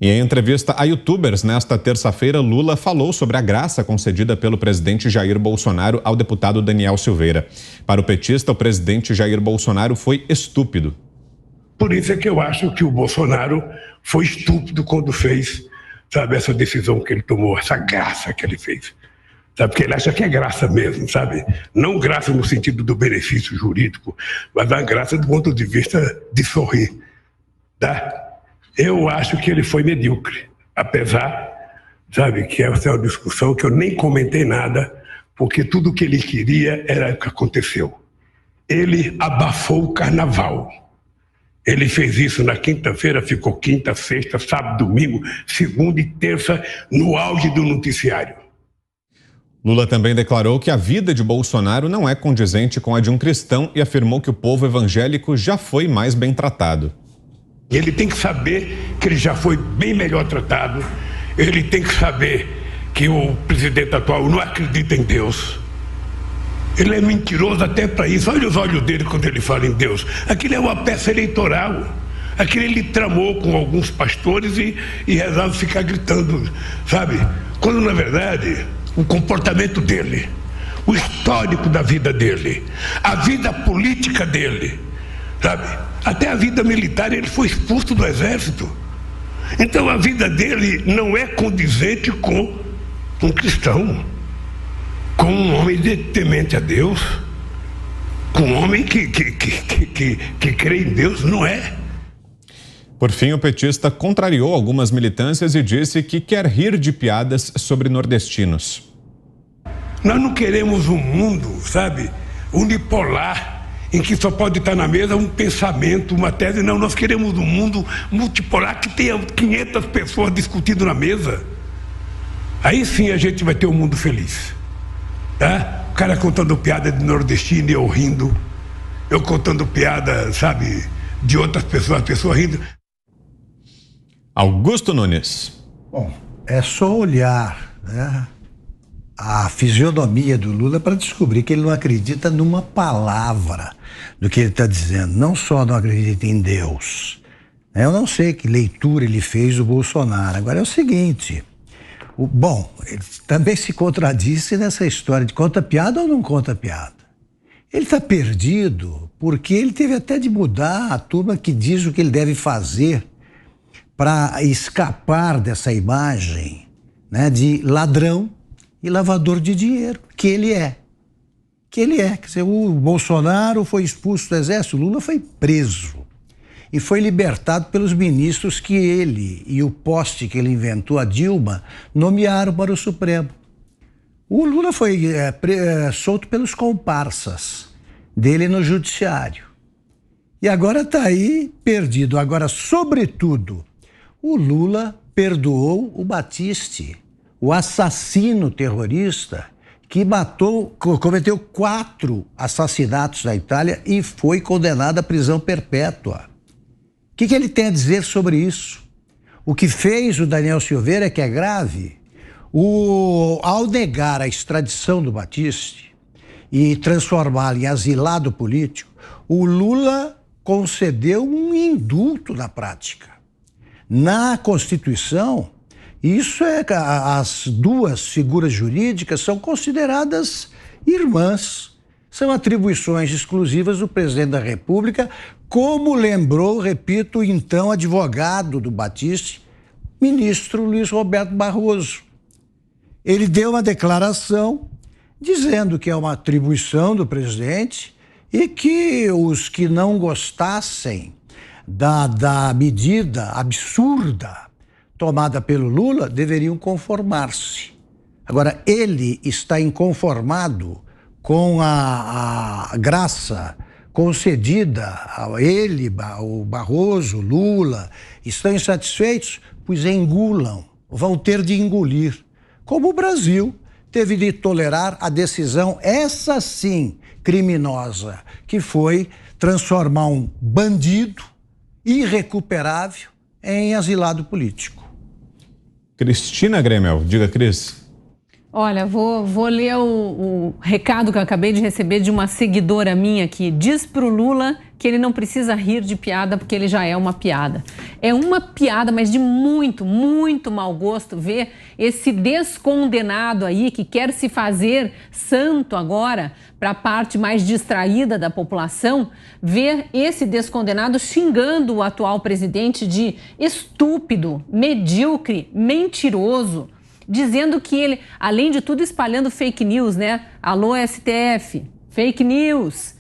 E em entrevista a youtubers nesta terça-feira, Lula falou sobre a graça concedida pelo presidente Jair Bolsonaro ao deputado Daniel Silveira. Para o petista, o presidente Jair Bolsonaro foi estúpido. Por isso é que eu acho que o Bolsonaro foi estúpido quando fez, sabe, essa decisão que ele tomou, essa graça que ele fez. Sabe, porque ele acha que é graça mesmo, sabe? Não graça no sentido do benefício jurídico, mas a graça do ponto de vista de sorrir, tá? Eu acho que ele foi medíocre, apesar, sabe, que essa é uma discussão que eu nem comentei nada, porque tudo o que ele queria era o que aconteceu. Ele abafou o carnaval. Ele fez isso na quinta-feira, ficou quinta, sexta, sábado, domingo, segunda e terça, no auge do noticiário. Lula também declarou que a vida de Bolsonaro não é condizente com a de um cristão e afirmou que o povo evangélico já foi mais bem tratado. Ele tem que saber que ele já foi bem melhor tratado. Ele tem que saber que o presidente atual não acredita em Deus. Ele é mentiroso até para isso. Olha os olhos dele quando ele fala em Deus. Aquilo é uma peça eleitoral. Aquilo ele tramou com alguns pastores e resolve ficar gritando, sabe? Quando, na verdade, o comportamento dele, o histórico da vida dele, a vida política dele, sabe? Até a vida militar, ele foi expulso do exército. Então a vida dele não é condizente com um cristão, com um homem temente a Deus, com um homem que crê em Deus, não é. Por fim, o petista contrariou algumas militâncias e disse que quer rir de piadas sobre nordestinos. Nós não queremos um mundo, sabe, unipolar, em que só pode estar na mesa um pensamento, uma tese. Não, nós queremos um mundo multipolar que tenha 500 pessoas discutindo na mesa. Aí sim a gente vai ter um mundo feliz, tá? O cara contando piada de nordestino e eu rindo, eu contando piada, sabe, de outras pessoas, as pessoas rindo. Augusto Nunes. Bom, é só olhar, né, a fisionomia do Lula para descobrir que ele não acredita numa palavra do que ele está dizendo. Não só não acredita em Deus. Eu não sei que leitura ele fez do Bolsonaro. Agora é o seguinte, ele também se contradisse nessa história de conta piada ou não conta piada. Ele está perdido porque ele teve até de mudar a turma que diz o que ele deve fazer para escapar dessa imagem, né, de ladrão e lavador de dinheiro, que ele é. Quer dizer, o Bolsonaro foi expulso do exército, o Lula foi preso e foi libertado pelos ministros que ele e o poste que ele inventou, a Dilma, nomearam para o Supremo. O Lula foi solto pelos comparsas dele no judiciário. E agora está aí perdido. Agora, sobretudo, o Lula perdoou o Battisti, o assassino terrorista que cometeu 4 assassinatos na Itália e foi condenado à prisão perpétua. O que ele tem a dizer sobre isso? O que fez o Daniel Silveira, que é grave, ao negar a extradição do Battisti e transformá-lo em asilado político, o Lula concedeu um indulto na prática. Na Constituição, isso as duas figuras jurídicas são consideradas irmãs. São atribuições exclusivas do presidente da República, como lembrou, repito, o então advogado do Battisti, ministro Luiz Roberto Barroso. Ele deu uma declaração dizendo que é uma atribuição do presidente e que os que não gostassem da medida absurda tomada pelo Lula deveriam conformar-se. Agora, ele está inconformado com a graça concedida a ele, o Barroso, o Lula, estão insatisfeitos, pois engulam, vão ter de engolir. Como o Brasil teve de tolerar a decisão, essa sim, criminosa, que foi transformar um bandido irrecuperável em asilado político. Cristina Gremel, diga, Cris. Olha, vou ler o recado que eu acabei de receber de uma seguidora minha aqui. Diz pro Lula que ele não precisa rir de piada porque ele já é uma piada. É uma piada, mas de muito, muito mau gosto ver esse descondenado aí que quer se fazer santo agora para a parte mais distraída da população, ver esse descondenado xingando o atual presidente de estúpido, medíocre, mentiroso, dizendo que ele, além de tudo, espalhando fake news, né? Alô, STF, fake news.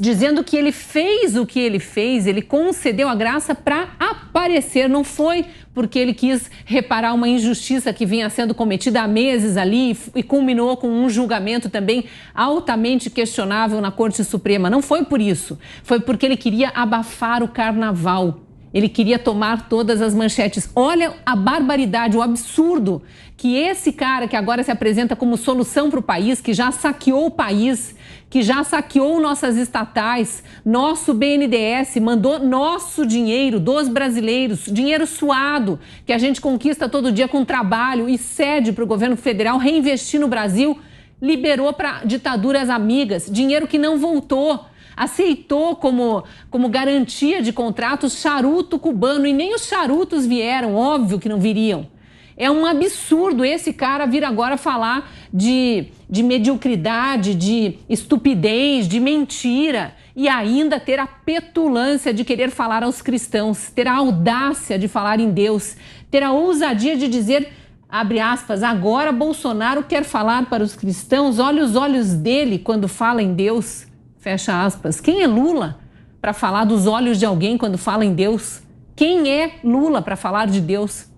Dizendo que ele fez o que ele fez, ele concedeu a graça para aparecer. Não foi porque ele quis reparar uma injustiça que vinha sendo cometida há meses ali e culminou com um julgamento também altamente questionável na Corte Suprema. Não foi por isso. Foi porque ele queria abafar o carnaval. Ele queria tomar todas as manchetes. Olha a barbaridade, o absurdo que esse cara que agora se apresenta como solução para o país, que já saqueou o país, que já saqueou nossas estatais, nosso BNDES, mandou nosso dinheiro dos brasileiros, dinheiro suado, que a gente conquista todo dia com trabalho e cede para o governo federal reinvestir no Brasil, liberou para ditaduras amigas, dinheiro que não voltou. Aceitou como garantia de contratos charuto cubano e nem os charutos vieram, óbvio que não viriam. É um absurdo esse cara vir agora falar de mediocridade, de estupidez, de mentira e ainda ter a petulância de querer falar aos cristãos, ter a audácia de falar em Deus, ter a ousadia de dizer, abre aspas, agora Bolsonaro quer falar para os cristãos, olha os olhos dele quando fala em Deus. Fecha aspas. Quem é Lula para falar dos olhos de alguém quando fala em Deus? Quem é Lula para falar de Deus?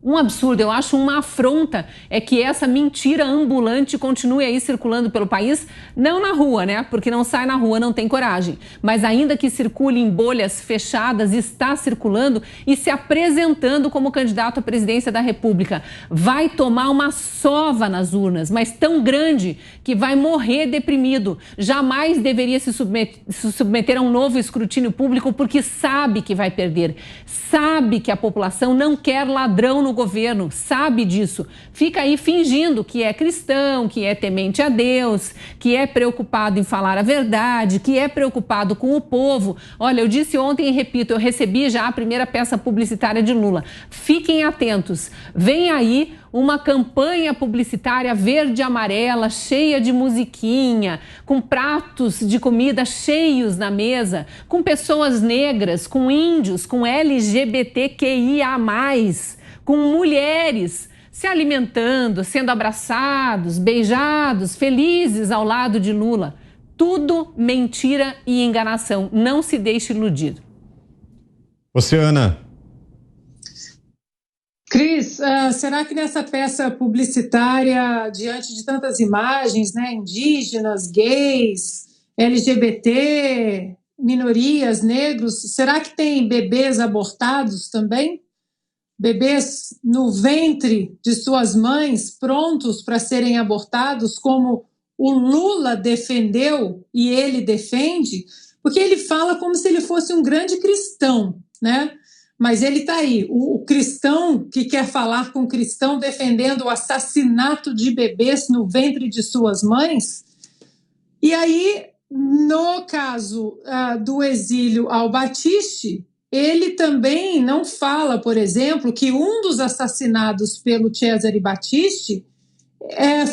Um absurdo, eu acho uma afronta é que essa mentira ambulante continue aí circulando pelo país, não na rua, né? Porque não sai na rua, não tem coragem. Mas ainda que circule em bolhas fechadas, está circulando e se apresentando como candidato à presidência da República. Vai tomar uma sova nas urnas, mas tão grande que vai morrer deprimido. Jamais deveria se submeter a um novo escrutínio público porque sabe que vai perder. Sabe que a população não quer ladrão no governo, sabe disso. Fica aí fingindo que é cristão, que é temente a Deus, que é preocupado em falar a verdade, que é preocupado com o povo. Olha, eu disse ontem e repito, eu recebi já a primeira peça publicitária de Lula. Fiquem atentos, vem aí uma campanha publicitária verde e amarela, cheia de musiquinha, com pratos de comida cheios na mesa, com pessoas negras, com índios, com LGBTQIA+, com mulheres se alimentando, sendo abraçados, beijados, felizes ao lado de Lula. Tudo mentira e enganação. Não se deixe iludir. Oceana. Cris, será que nessa peça publicitária, diante de tantas imagens, né, indígenas, gays, LGBT, minorias, negros, será que tem bebês abortados também? Bebês no ventre de suas mães, prontos para serem abortados, como o Lula defendeu e ele defende? Porque ele fala como se ele fosse um grande cristão, né? Mas ele está aí, o cristão que quer falar com o cristão defendendo o assassinato de bebês no ventre de suas mães. E aí, no caso do exílio ao Batiste, ele também não fala, por exemplo, que um dos assassinados pelo Cesare Battisti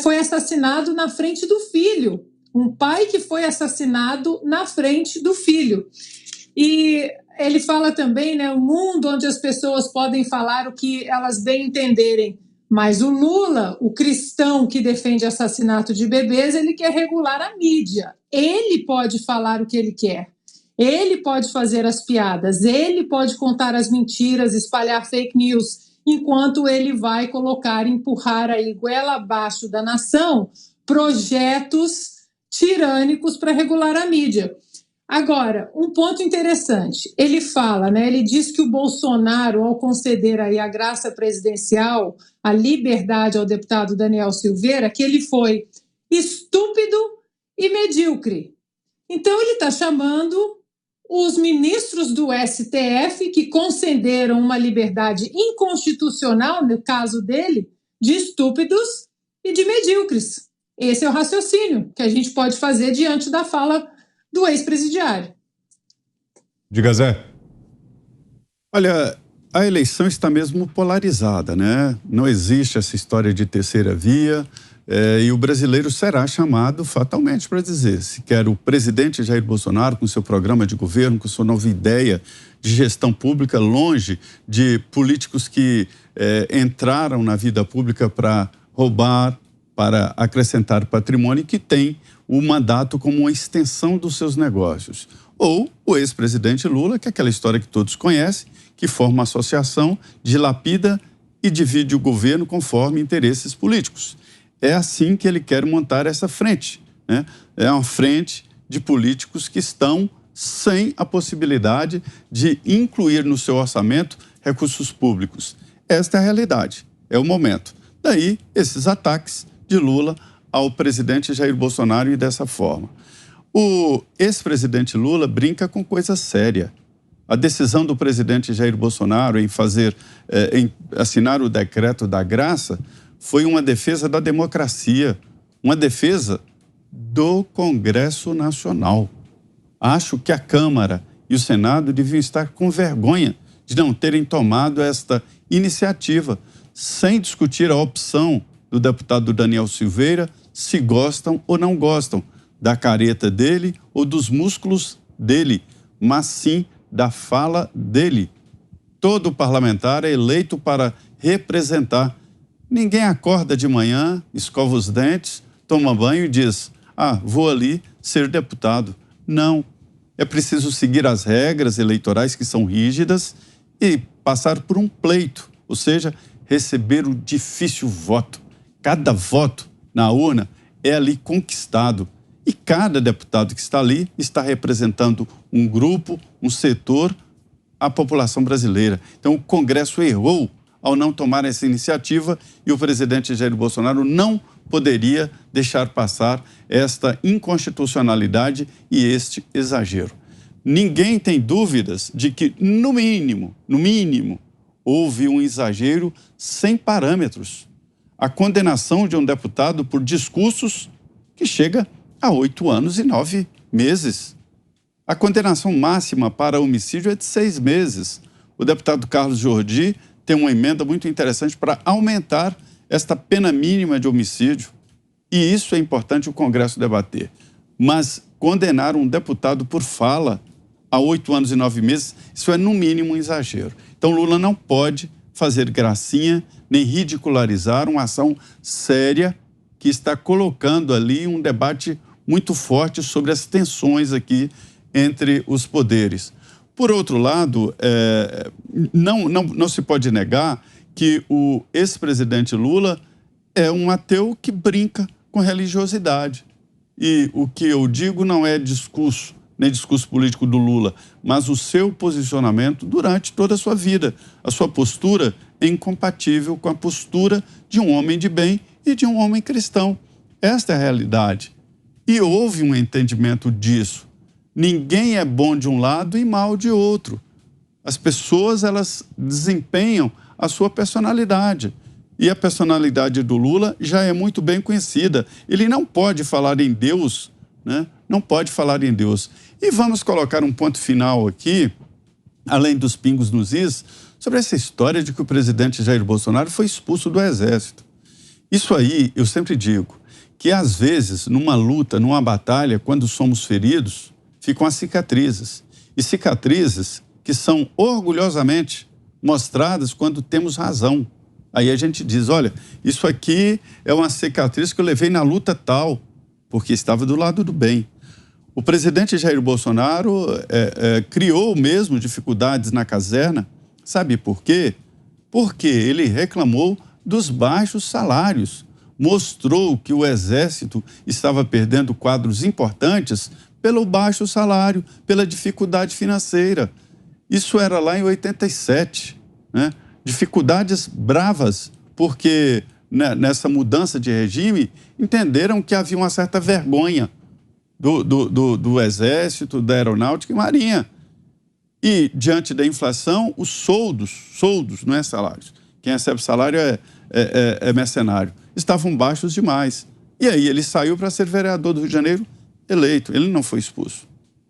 foi assassinado na frente do filho. Um pai que foi assassinado na frente do filho. E ele fala também, né, um mundo onde as pessoas podem falar o que elas bem entenderem. Mas o Lula, o cristão que defende assassinato de bebês, ele quer regular a mídia. Ele pode falar o que ele quer. Ele pode fazer as piadas. Ele pode contar as mentiras, espalhar fake news, enquanto ele vai colocar, empurrar aí goela abaixo da nação projetos tirânicos para regular a mídia. Agora, um ponto interessante, ele fala, né, ele diz que o Bolsonaro, ao conceder aí a graça presidencial, a liberdade ao deputado Daniel Silveira, que ele foi estúpido e medíocre. Então ele está chamando os ministros do STF, que concederam uma liberdade inconstitucional, no caso dele, de estúpidos e de medíocres. Esse é o raciocínio que a gente pode fazer diante da fala do ex-presidiário. Diga, Zé. Olha, a eleição está mesmo polarizada, né? Não existe essa história de terceira via, e o brasileiro será chamado fatalmente para dizer se quer o presidente Jair Bolsonaro com seu programa de governo, com sua nova ideia de gestão pública, longe de políticos que entraram na vida pública para roubar, para acrescentar patrimônio e que tem o mandato como uma extensão dos seus negócios. Ou o ex-presidente Lula, que é aquela história que todos conhecem, que forma uma associação, dilapida e divide o governo conforme interesses políticos. É assim que ele quer montar essa frente, né? É uma frente de políticos que estão sem a possibilidade de incluir no seu orçamento recursos públicos. Esta é a realidade, é o momento. Daí, esses ataques de Lula ao presidente Jair Bolsonaro e dessa forma. O ex-presidente Lula brinca com coisa séria. A decisão do presidente Jair Bolsonaro em assinar o decreto da graça foi uma defesa da democracia, uma defesa do Congresso Nacional. Acho que a Câmara e o Senado deviam estar com vergonha de não terem tomado esta iniciativa, sem discutir a opção do deputado Daniel Silveira, se gostam ou não gostam da careta dele ou dos músculos dele, mas sim da fala dele. Todo parlamentar é eleito para representar. Ninguém acorda de manhã, escova os dentes, toma banho e diz: vou ali ser deputado. Não. É preciso seguir as regras eleitorais que são rígidas e passar por um pleito, ou seja, receber o difícil voto. Cada voto na urna é ali conquistado. E cada deputado que está ali está representando um grupo, um setor, a população brasileira. Então, o Congresso errou ao não tomar essa iniciativa e o presidente Jair Bolsonaro não poderia deixar passar esta inconstitucionalidade e este exagero. Ninguém tem dúvidas de que, no mínimo, houve um exagero sem parâmetros. A condenação de um deputado por discursos que chega a 8 anos e 9 meses. A condenação máxima para homicídio é de 6 meses. O deputado Carlos Jordi tem uma emenda muito interessante para aumentar esta pena mínima de homicídio. E isso é importante o Congresso debater. Mas condenar um deputado por fala a 8 anos e 9 meses, isso é no mínimo um exagero. Então Lula não pode fazer gracinha nem ridicularizar uma ação séria que está colocando ali um debate muito forte sobre as tensões aqui entre os poderes. Por outro lado, não se pode negar que o ex-presidente Lula é um ateu que brinca com religiosidade. E o que eu digo não é discurso, nem discurso político do Lula, mas o seu posicionamento durante toda a sua vida. A sua postura é incompatível com a postura de um homem de bem e de um homem cristão. Esta é a realidade. E houve um entendimento disso. Ninguém é bom de um lado e mal de outro. As pessoas, elas desempenham a sua personalidade. E a personalidade do Lula já é muito bem conhecida. Ele não pode falar em Deus, né? Não pode falar em Deus. E vamos colocar um ponto final aqui, além dos pingos nos is, sobre essa história de que o presidente Jair Bolsonaro foi expulso do Exército. Isso aí, eu sempre digo, que às vezes, numa luta, numa batalha, quando somos feridos, ficam as cicatrizes. E cicatrizes que são orgulhosamente mostradas quando temos razão. Aí a gente diz, olha, isso aqui é uma cicatriz que eu levei na luta tal, porque estava do lado do bem. O presidente Jair Bolsonaro criou mesmo dificuldades na caserna. Sabe por quê? Porque ele reclamou dos baixos salários. Mostrou que o Exército estava perdendo quadros importantes pelo baixo salário, pela dificuldade financeira. Isso era lá em 87, né? Dificuldades bravas, porque nessa mudança de regime, entenderam que havia uma certa vergonha do Exército, da Aeronáutica e Marinha. E, diante da inflação, os soldos, não é salários. Quem recebe salário é mercenário. estavam baixos demais. E aí ele saiu para ser vereador do Rio de Janeiro, eleito. Ele não foi expulso.